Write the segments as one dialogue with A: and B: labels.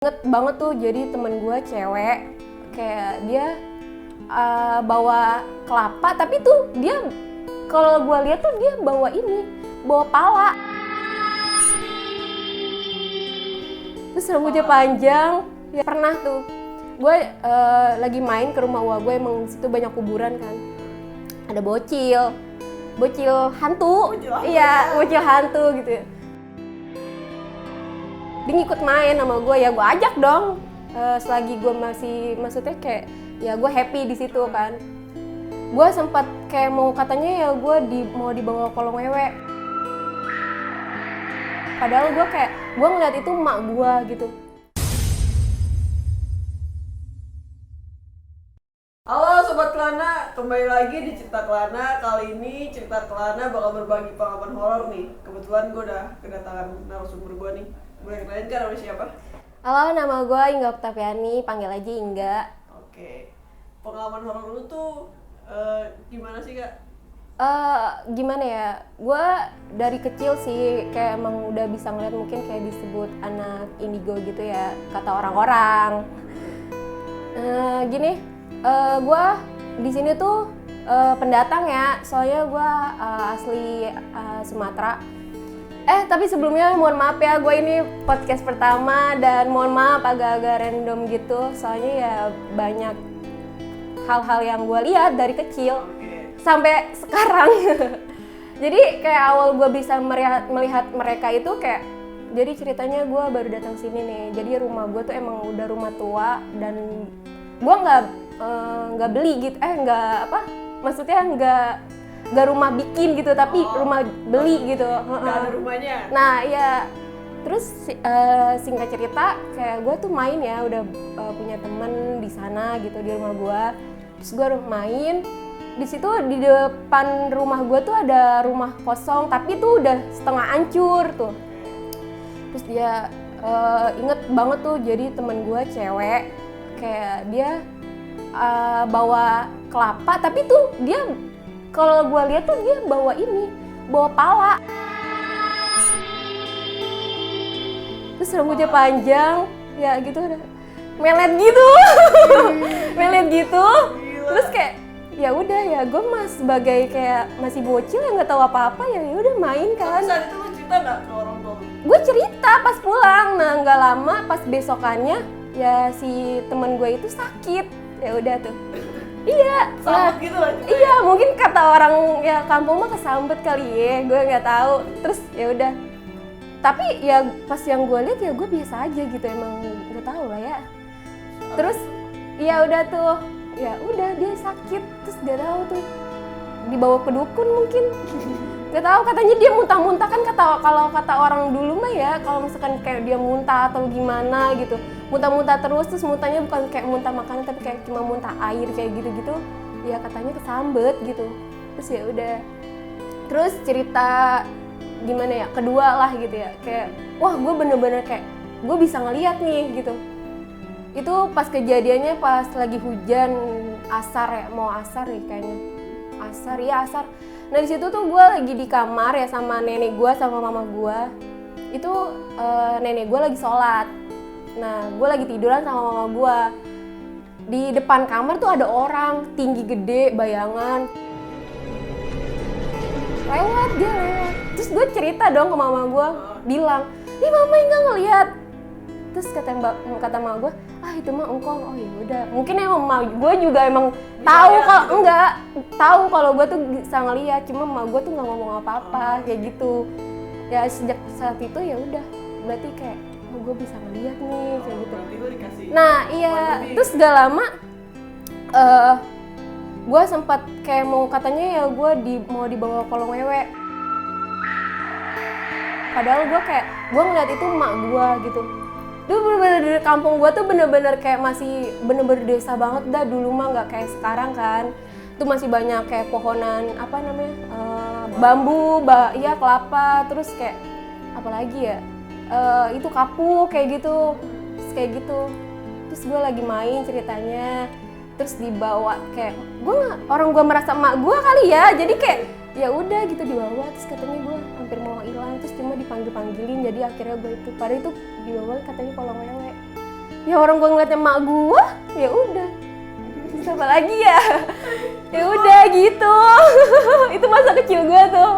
A: Inget banget tuh, jadi temen gue cewek kayak dia bawa kelapa, tapi tuh dia kalau gue lihat tuh dia bawa pala, terus rambutnya panjang. Ya pernah tuh gue lagi main ke rumah gue, emang situ banyak kuburan kan, ada bocil hantu. Iya, bocil hantu gitu ya. Dia ngikut main sama gue, ya gue ajak dong. Selagi gue masih, maksudnya kayak ya gue happy di situ kan. Gue sempat kayak mau, katanya ya gue mau dibawa kolong wewe. Padahal gue ngeliat itu emak gue gitu.
B: Halo Sobat Kelana, kembali lagi di Cerita Kelana. Kali ini Cerita Kelana bakal berbagi pengalaman horor nih. Kebetulan gue udah kedatangan narasumber gue nih. Boleh kenalin kan nama siapa?
A: Halo, nama gue Ingga Oktaviani, panggil aja Ingga.
B: Oke, pengalaman horor lu tuh gimana sih Kak?
A: Gimana ya, gue dari kecil sih kayak emang udah bisa ngeliat, mungkin kayak disebut anak indigo gitu ya, kata orang-orang. Gue di sini tuh pendatang ya, soalnya gue asli Sumatera. Tapi sebelumnya mohon maaf ya, gue ini podcast pertama dan mohon maaf agak-agak random gitu, soalnya ya banyak hal-hal yang gue lihat dari kecil sampai sekarang. Jadi kayak awal gue bisa melihat mereka itu kayak, jadi ceritanya gue baru datang sini nih. Jadi rumah gue tuh emang udah rumah tua dan gue nggak beli gitu, maksudnya nggak rumah bikin gitu, tapi rumah beli gitu.
B: Nggak ada rumahnya.
A: Nah ya, terus singkat cerita kayak gue tuh main ya, udah punya temen di sana gitu di rumah gue. Terus gue main di situ, di depan rumah gue tuh ada rumah kosong tapi tuh udah setengah hancur tuh. Terus dia inget banget tuh, jadi temen gue cewek kayak dia bawa kelapa, tapi tuh dia kalau gue lihat tuh dia bawa pala. Terus rambutnya panjang, ya gitu, melet gitu. Melet gitu. Terus kayak ya udah ya, gue sebagai kayak masih bocil yang nggak tahu apa-apa, ya udah main kan.
B: Saat itu lu cerita nggak ke orang tua lu?
A: Gue cerita pas pulang. Nah nggak lama pas besokannya ya si teman gue itu sakit. Ya udah tuh. Iya.
B: Sambut gitu lah.
A: Iya, mungkin kata orang ya kampung mah kesambet kali ya, gue nggak tahu. Terus ya udah. Tapi ya pas yang gue lihat ya gue biasa aja gitu, emang nggak tahu lah ya. Terus ya udah tuh, ya udah dia sakit, terus nggak tahu tuh dibawa ke dukun mungkin. Nggak tahu, katanya dia muntah-muntah kan, kalau kata orang dulu mah ya, kalau misalkan kayak dia muntah atau gimana gitu, muntah-muntah terus muntahnya bukan kayak muntah makanan tapi kayak cuma muntah air kayak gitu-gitu, ya katanya kesambet gitu. Terus ya udah, terus cerita gimana ya, kedua lah gitu ya, kayak wah gue bener-bener kayak gue bisa ngeliat nih gitu. Itu pas kejadiannya pas lagi hujan asar ya, mau asar ya kayaknya, asar. Nah di situ tuh gue lagi di kamar ya sama nenek gue sama mama gue. Itu nenek gue lagi sholat. Nah gue lagi tiduran sama mama gue. Di depan kamar tuh ada orang tinggi gede, bayangan. Lewat. Terus gue cerita dong ke mama gue, bilang, ih mama nggak ngeliat. Terus kata mama gue, itu mah engkong. Oh ya udah, mungkin emang mama gue juga emang tahu kalau gue tuh bisa ngeliat, cuma mama gue tuh nggak ngomong apa-apa kayak gitu. Ya sejak saat itu ya udah, berarti kayak gue bisa ngeliat nih kayak gitu. Nah iya, terus gak lama gue sempat kayak mau, katanya ya gue mau dibawa kolong wewe. Padahal gue ngeliat itu emak gue gitu. Dulu bener-bener di kampung gue tuh bener-bener kayak masih bener-bener desa banget dah, dulu mah nggak kayak sekarang kan. Tuh masih banyak kayak pohonan bambu, iya kelapa, terus kayak apalagi ya, itu kapu kayak gitu. Terus gue lagi main ceritanya, terus dibawa kayak orang gue merasa emak gue kali ya, jadi kayak ya udah gitu dibawa. Terus katanya gue hampir mau hilang, terus cuma dipanggilin, jadi akhirnya gue itu, padahal itu dibawa katanya kolong wewe. ya orang gue ngeliatnya emak gue, ya udah siapa lagi ya, ya udah gitu. Itu masa kecil gue tuh,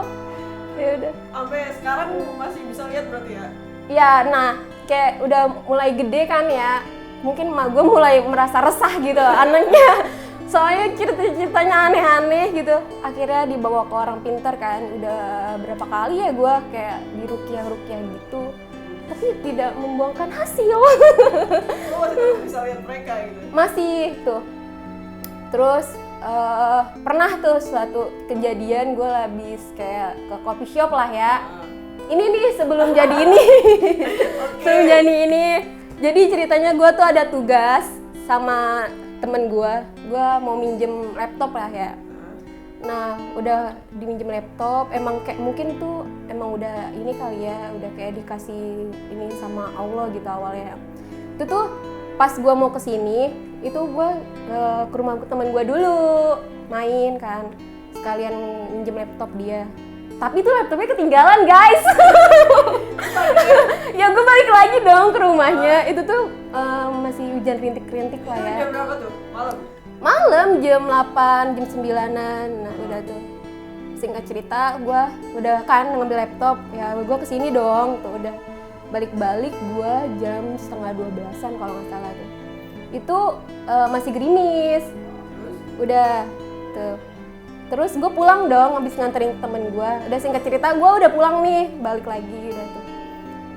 A: ya udah.
B: Sampai sekarang masih bisa lihat berarti ya?
A: Ya, nah kayak udah mulai gede kan ya, mungkin emak gue mulai merasa resah gitu anaknya. Soalnya ceritanya aneh-aneh gitu. Akhirnya dibawa ke orang pintar kan. Udah berapa kali ya gue kayak di ruqyah gitu. Tapi tidak membuahkan hasil.
B: Lu masih terus bisa lihat mereka gitu?
A: Masih tuh. Terus pernah tuh suatu kejadian gue habis kayak ke coffee shop lah ya. Ini nih sebelum jadi ini. Sebelum jadi ini. Jadi ceritanya gue tuh ada tugas sama temen gue mau minjem laptop lah ya. Nah udah diminjem laptop, emang kayak mungkin tuh emang udah ini kali ya, udah kayak dikasih ini sama Allah gitu awalnya. Itu tuh pas gue mau kesini, itu gue ke rumah temen gue dulu main kan, sekalian minjem laptop dia. Tapi tuh laptopnya ketinggalan guys. Ya gue balik lagi dong ke rumahnya. Itu tuh masih hujan rintik-rintik lah ya.
B: Jam berapa tuh? Malam?
A: Malam jam 8, jam 9-an. Nah udah tuh. Singkat cerita gue udah kan ngambil laptop. Ya gue kesini dong. Tuh udah balik-balik gue jam 11:30 kalau nggak salah tuh. Itu masih gerimis. Udah tuh. Terus gue pulang dong, habis nganterin temen gue. Udah singkat cerita, gue udah pulang nih, balik lagi udah tuh.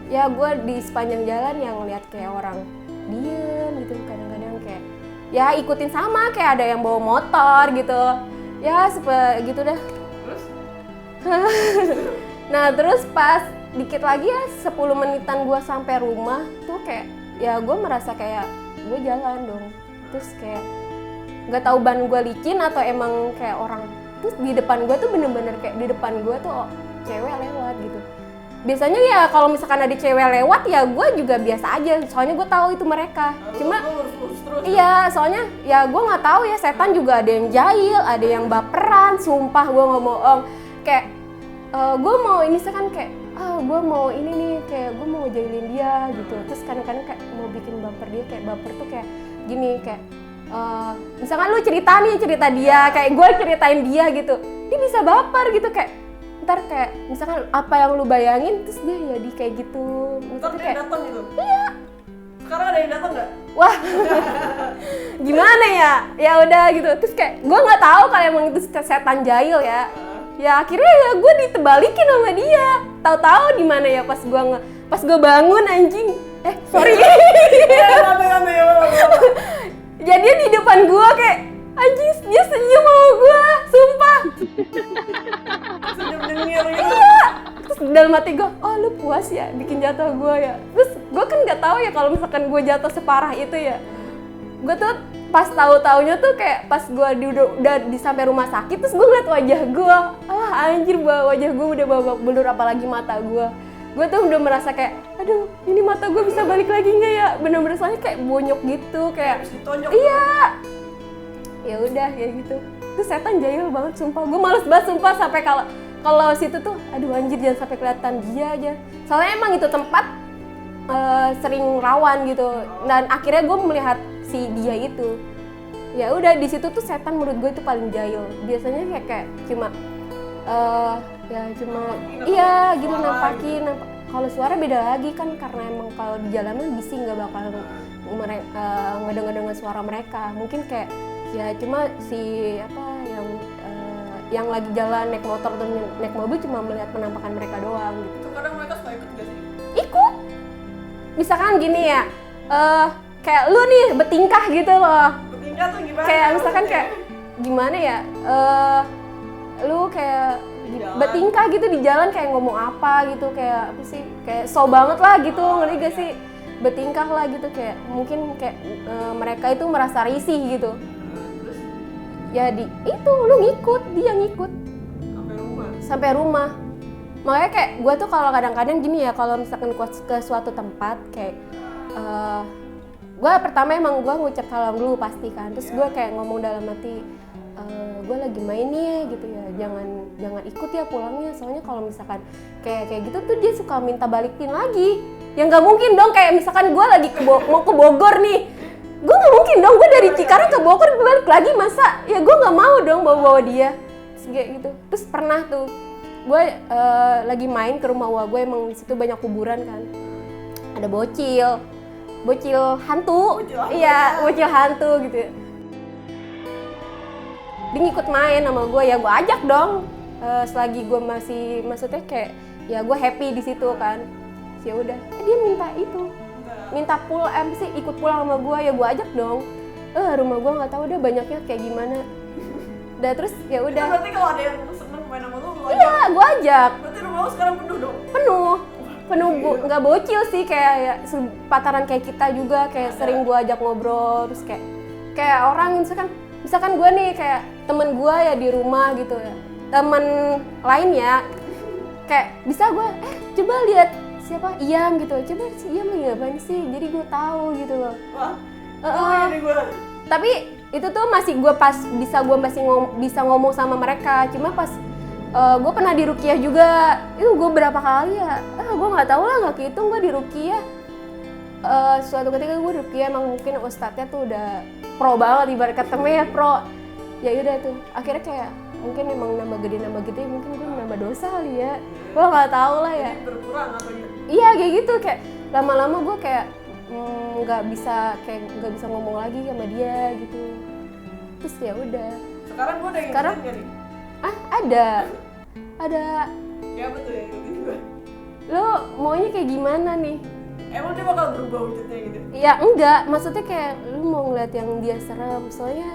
A: Ya gue di sepanjang jalan yang ngeliat kayak orang diem gitu, kadang-kadang kayak ya ikutin sama, kayak ada yang bawa motor gitu. Ya gitu dah.
B: Terus?
A: Nah terus pas dikit lagi ya 10 menitan gue sampai rumah tuh kayak ya gue merasa kayak gue jalan dong. Terus kayak nggak tahu ban gue licin atau emang kayak orang. Terus di depan gue tuh bener-bener kayak di depan gue tuh cewek lewat gitu. Biasanya ya kalau misalkan ada cewek lewat ya gue juga biasa aja, soalnya gue tahu itu mereka. Cuma iya, soalnya ya gue nggak tahu ya, setan juga ada yang jahil, ada yang baperan, sumpah gue nggak bohong. Kayak gue mau ini misalkan kayak gue mau ini nih, kayak gue mau jahilin dia gitu. Terus kadang-kadang kayak mau bikin baper dia, kayak baper tuh kayak gini, kayak misalkan lu cerita dia, kayak gue ceritain dia gitu, dia bisa baper gitu, kayak ntar kayak misalkan apa yang lu bayangin terus dia jadi kayak gitu.
B: Ntar dia
A: Kayak,
B: datang gitu?
A: iya.
B: Sekarang ada yang datang nggak?
A: Wah, gimana ya? Ya udah gitu. Terus kayak gue nggak tahu kalau emang itu setan jahil ya. Ya akhirnya ya gue ditebalikin sama dia. Tahu-tahu di mana ya pas gue bangun anjing. Sorry. Jadi dia di depan gue kayak anjing, dia senyum sama gue, sumpah.
B: Senyum nyengir gitu.
A: Iya. Terus dalam hati gue, oh lu puas ya bikin jatuh gue ya. Terus gue kan nggak tahu ya kalau misalkan gue jatuh separah itu ya. Gue tuh pas tahu-taunya tuh kayak pas gue udah di sampai rumah sakit, terus gue ngeliat wajah gue, anjir wajah gue udah babak belur, apalagi mata gue. Gue tuh udah merasa kayak, aduh ini mata gue bisa balik lagi nggak ya? Bener-bener soalnya kayak bonyok gitu, kayak iya. Ya udah kayak gitu. Terus setan jahil banget sumpah. Gue males banget sumpah sampai kalau situ tuh, aduh anjir jangan sampai kelihatan dia aja. Soalnya emang itu tempat sering rawan gitu. Dan akhirnya gue melihat si dia itu. Ya udah di situ tuh setan menurut gue itu paling jahil. Biasanya kayak cuma iya gitu nampakin. Kalau suara beda lagi kan, karena emang kalau di jalanan bising nggak bakal ngedenger suara mereka. Mungkin kayak ya cuma si yang lagi jalan naik motor atau naik mobil cuma melihat penampakan mereka doang gitu.
B: Kadang mereka suka ikut gak sih?
A: Ikut. Misalkan gini ya, kayak lu nih bertingkah gitu loh.
B: Bertingkah tuh gimana?
A: Kayak misalkan kayak gimana ya, lu kayak bertingkah gitu di jalan kayak ngomong apa gitu, kayak apa sih, kayak so banget lah gitu, ngerti gak sih? Bertingkah lah gitu, kayak mungkin kayak mereka itu merasa risih gitu. Ya itu lu ngikut, dia ngikut sampai rumah. Makanya kayak gue tuh kalau kadang-kadang gini ya, kalau misalkan ke suatu tempat kayak gue pertama emang gue ngucap salam dulu pasti kan. Terus gue kayak ngomong dalam hati, gue lagi main nih gitu ya, jangan ikut ya pulangnya, soalnya kalau misalkan kayak gitu tuh dia suka minta balikin lagi. Ya nggak mungkin dong, kayak misalkan gue lagi mau ke Bogor nih, gue nggak mungkin dong gue dari Cikarang ke Bogor balik lagi, masa ya gue nggak mau dong bawa dia. Terus kayak gitu. Terus pernah tuh gue lagi main ke rumah gue, emang di situ banyak kuburan kan, ada bocil hantu. Iya, bocil hantu gitu. Dia ngikut main sama gue, ya gue ajak dong. Selagi gue masih, maksudnya kayak ya gue happy di situ kan. Ya udah, dia minta pulang, sih ikut pulang sama gue, ya gue ajak dong. Rumah gue nggak tahu deh banyaknya kayak gimana. Udah terus ya udah.
B: Berarti kalau ada yang seneng main sama lu ajak.
A: Iya, gue ajak.
B: Berarti rumah lu sekarang penuh dong?
A: Penuh nggak bocil sih, kayak ya, pataran kayak kita juga, kayak sering gue ajak ngobrol. Terus kayak orang misalkan gue nih, kayak temen gue ya di rumah gitu ya, temen lain ya, kayak bisa gue coba lihat siapa Iyam gitu, coba si Iyam lagi ngapain sih, jadi gue tahu gitu loh.
B: Wah, ini gue.
A: Tapi itu tuh masih gue bisa ngomong sama mereka. Cuma pas gue pernah di Ruqyah juga, itu gue berapa kali ya, gue nggak tahu lah, nggak kehitung gue di Ruqyah. Suatu ketika gue di Ruqyah, emang mungkin ustadznya tuh udah pro banget, ibarat katanya ya pro. Ya udah tuh, akhirnya kayak mungkin emang nambah gede mungkin gue nambah dosa kali ya, gue nggak tahu lah ya.
B: Berkurang atau ya?
A: Iya kayak gitu, kayak lama-lama gue kayak nggak bisa ngomong lagi sama dia gitu. Terus ya udah.
B: Sekarang gue udah ngikutin gak nih?
A: Ada.
B: Ya betul ya, ngikutin gue.
A: Lo maunya kayak gimana nih?
B: Emang dia bakal berubah wujudnya gitu?
A: Ya enggak, maksudnya kayak lu mau ngeliat yang dia serem, soalnya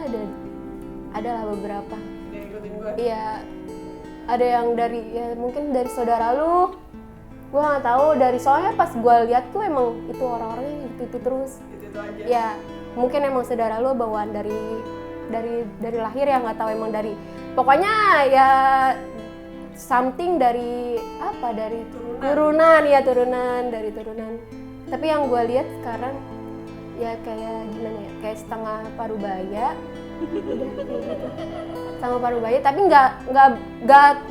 A: ada lah beberapa.
B: Dia ngikutin gue?
A: Iya, ada yang dari, ya mungkin dari saudara lu. Gue nggak tahu, soalnya pas gue lihat tuh emang itu orang-orangnya itu terus.
B: Itu aja?
A: Ya, mungkin emang saudara lu bawaan dari lahir ya, nggak tahu emang dari, pokoknya ya something dari apa, dari turunan. Tapi yang gue lihat sekarang ya kayak gimana ya, kayak setengah parubaya. Udah kayak gitu. Setengah parubaya, tapi nggak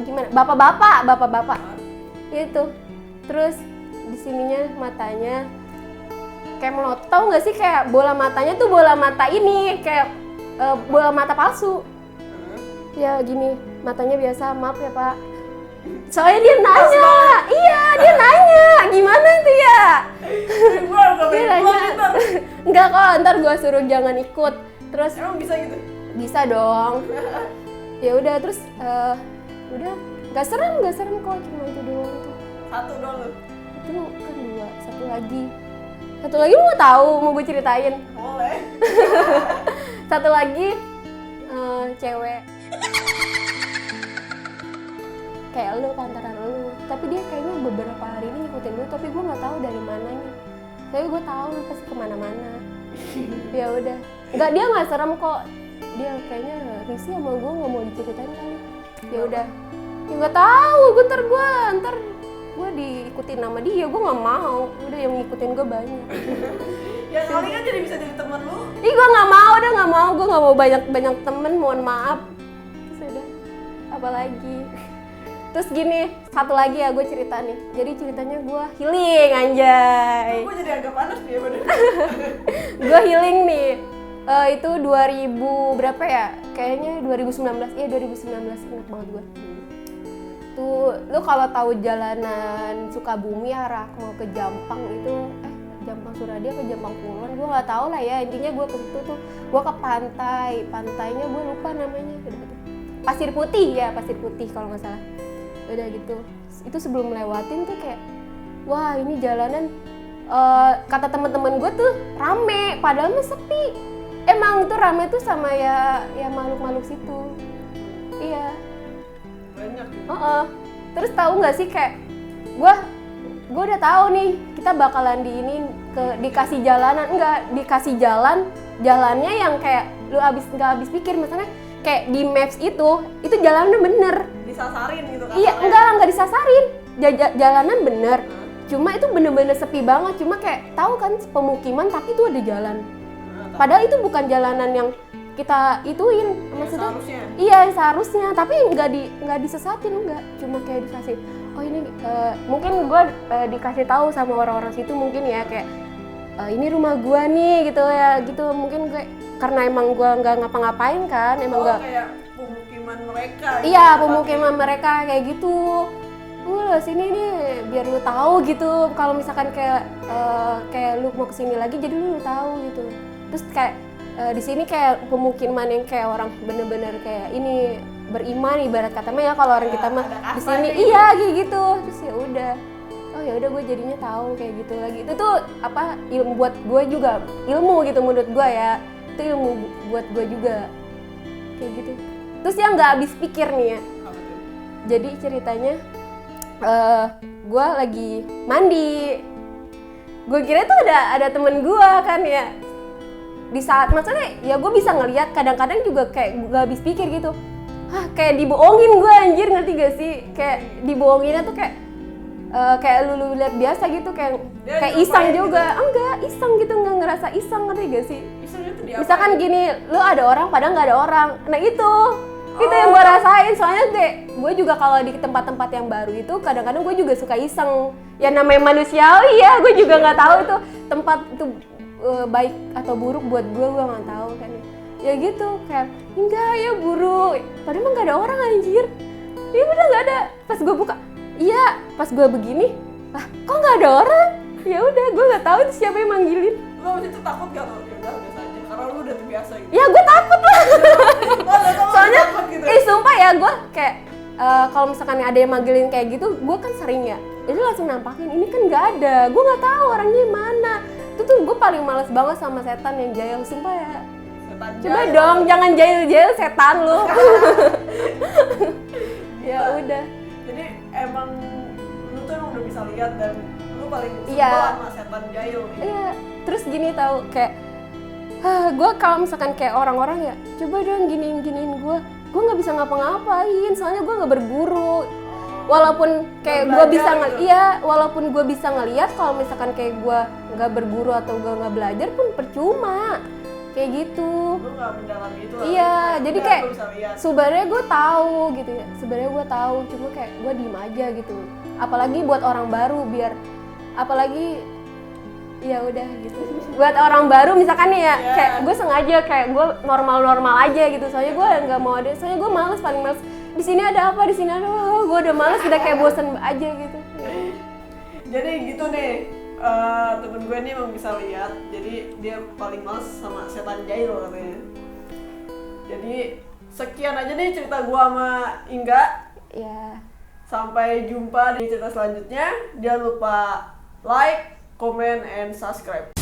A: gimana, bapak-bapak itu. Terus di sininya matanya kayak melotot, tau nggak sih, kayak bola matanya tuh bola mata ini, kayak bola mata palsu. Ya gini, matanya biasa, maaf ya Pak. Soalnya dia nanya, dia nanya, gimana tuh ya? Dia nanya, enggak kok, ntar gue suruh jangan ikut. Terus
B: emang bisa gitu?
A: Bisa dong. Ya udah, terus udah nggak serem kok, cuma itu doang tuh.
B: Satu doang lu?
A: Itu kan 2, satu lagi mau tahu, mau gue ceritain?
B: Boleh.
A: Satu lagi cewek kayak lu, pantaran lu, tapi dia kayaknya beberapa hari ini ngikutin lu, tapi gue nggak tahu dari mananya. Tapi gue tahu lu pasti kemana-mana. Ya udah, dia nggak serem kok, dia kayaknya risih sama gue, nggak mau diceritain kali. Ya udah, ya nggak tahu, ntar gue diikutin sama dia, gue nggak mau. Udah, yang ngikutin gue banyak.
B: Ya kali kan jadi bisa jadi teman lu.
A: Ih, gue nggak mau, gue nggak mau banyak temen, mohon maaf. Terus udah, apalagi. Terus gini, satu lagi ya gue cerita nih. Jadi ceritanya gue healing, anjay.
B: Gue jadi agak panas nih ya bener.
A: Gue healing nih. Itu 2000 berapa ya? Kayaknya 2019. Iya 2019, ingat banget gue. Tuh, lu kalau tahu jalanan Sukabumi arah mau ke Jampang itu, Jampang Suradi apa Jampang Kulon, gue nggak tahu lah ya. Intinya gue ke situ tuh, gue ke pantainya gue lupa namanya. Pasir Putih kalau nggak salah. Udah gitu, itu sebelum lewatin tuh kayak, wah ini jalanan, kata teman-teman gue tuh rame, padahal mah sepi. Emang tuh rame tuh sama ya makhluk-makhluk situ. Iya.
B: Banyak.
A: Terus tahu nggak sih, kayak gue udah tahu nih kita bakalan dikasih jalannya yang kayak lu nggak habis pikir, misalnya kayak di maps itu jalannya bener.
B: Disasarin gitu kan?
A: Iya, enggak disasarin. Jalanan bener. Cuma itu bener-bener sepi banget. Cuma kayak tahu kan pemukiman, tapi itu ada jalan. Padahal itu bukan jalanan yang kita ituin, maksudnya.
B: Seharusnya.
A: Iya, seharusnya. Tapi nggak disesatin, enggak. Cuma kayak dikasih, oh ini mungkin gue dikasih tahu sama orang-orang situ mungkin ya kayak ini rumah gue nih gitu ya gitu, mungkin gue karena emang gue nggak ngapa-ngapain kan, emang nggak
B: kayak pemukiman mereka
A: iya gitu, pemukiman mereka kayak gitu. Sini nih biar lu tahu gitu, kalau misalkan kayak lu mau kesini lagi jadi lu tahu gitu. Terus kayak di sini kayak pemukiman yang kayak orang bener-bener kayak ini beriman ibarat kata mah ya, kalau orang kita mah di sini
B: gitu.
A: iya kayak gitu. Terus ya udah, oh ya udah gue jadinya tahu kayak gitu lagi. Itu tuh apa ilmu buat gue juga, ilmu gitu menurut gue ya, itu ilmu buat gue juga kayak gitu. Terus yang nggak habis pikir nih ya, jadi ceritanya gue lagi mandi, gue kira tuh ada temen gue kan ya, di saat maksudnya ya gue bisa ngelihat, kadang-kadang juga kayak gak habis pikir gitu, kayak dibohongin gue anjir, ngerti gak sih, kayak dibohonginnya tuh kayak lu lihat biasa gitu, kayak iseng juga gitu. Enggak iseng gitu, nggak ngerasa iseng, ngerti gak sih? Misalkan gini, lu ada orang padahal nggak ada orang, nah itu yang gue rasain. Soalnya kayak gue juga kalau di tempat-tempat yang baru itu kadang-kadang gue juga suka iseng, ya namanya manusiawi ya, gue juga nggak tahu itu tempat itu baik atau buruk buat gue nggak tahu kan ya gitu, kayak enggak ya buruk, padahal emang nggak ada orang anjir, ya udah nggak ada. Pas gue buka, iya pas gue begini, kok nggak ada orang, ya udah gue nggak tahu itu siapa yang manggilin.
B: Lo waktu itu takut gak tuh? Ya udah biasa aja, karena lu udah terbiasa gitu.
A: Ya gue takut lah. Soalnya
B: gitu.
A: Sumpah ya gue kayak kalau misalkan ada yang manggilin kayak gitu, gue kan sering ya, jadi langsung nampakin ini kan nggak ada, gue nggak tahu orangnya mana. Itu tuh gue paling males banget sama setan yang jahil, sumpah ya.
B: Setan
A: Coba
B: jahil.
A: dong jangan jahil setan lu. Ya udah.
B: Jadi emang lu tuh emang udah bisa lihat dan lu paling sebel
A: Iya.
B: sama setan jahil nih.
A: Iya, terus gini tahu kayak gue kalau misalkan kayak orang-orang ya, coba dong giniin gue nggak bisa ngapa-ngapain, soalnya gue nggak berguru. Walaupun kayak gue bisa walaupun gue bisa ngeliat, kalau misalkan kayak gue nggak berguru atau gue nggak belajar pun percuma, kayak gitu.
B: Lu nggak mendalami itu lah.
A: Iya, jadi kayak
B: lu bisa lihat.
A: sebenarnya gue tahu gitu ya, sebenarnya gue tahu, cuma kayak gue diem aja gitu. Apalagi buat orang baru, biar apalagi ya udah gitu. Buat orang baru misalkan nih ya, kayak gue sengaja kayak gue normal aja gitu. Soalnya gue nggak mau ada, soalnya gue males, paling males. Di sini ada apa? Di sini ada apa? Gue udah males, udah kayak bosen aja gitu.
B: Jadi gitu nih, temen gue nih emang bisa lihat. Jadi dia paling males sama setan jahil katanya. Jadi sekian aja nih cerita gue sama Inga.
A: Ya.
B: Sampai jumpa di cerita selanjutnya. Jangan lupa like, comment, and subscribe.